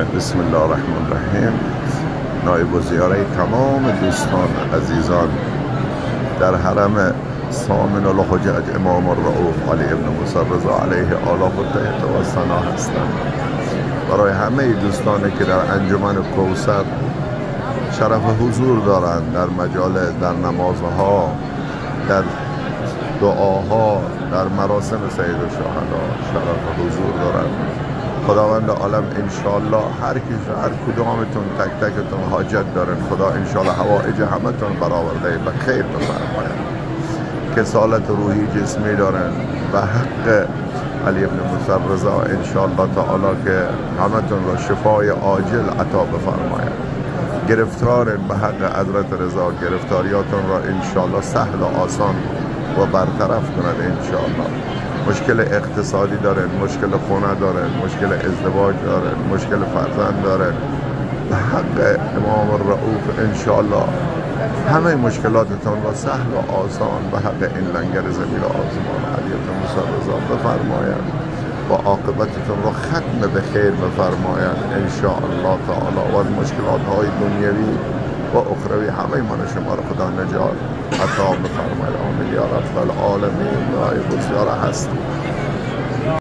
بسم الله الرحمن الرحیم. نایب الزیاره تمام دوستان عزیزان در حرم ثامن الحجج امام الرؤوف علی ابن موسی رضا علیه آلاف التحیة و ثنا هستند. برای همه دوستانی که در انجمن کوثر شرف حضور دارند در مجالس، در نمازها، در دعاها، در مراسم سید الشهدا شرف حضور دارند. خداوند عالم انشالله هر کدامتون تک تکتون حاجت دارن، خدا انشالله حوائج همتون برآورده به خیر بفرماید. کسالت روحی جسمی دارن به حق علی ابن موسی رضا انشالله تعالی که همتون را شفای عاجل عطا بفرماید. گرفتارن به حق حضرت رضا گرفتاریاتون را انشالله سهل و آسان و برطرف کند انشالله. مشکل اقتصادی دارن، مشکل خونه دارن، مشکل ازدواج دارن، مشکل فرزند دارن، به حق امام الرؤوف انشالله همه مشکلاتتون را سهل و آسان به حق این لنگر زمین و آسمان علی ابن موسی رضا بفرماید و عاقبتتون را ختم به خیر بفرماید انشاءالله تعالی و از مشکلات های دنیوی و اخروی همه من شما را خدا نجات عطا بفرماید. آمین یا رب العالمین. نایب الزیاره هست.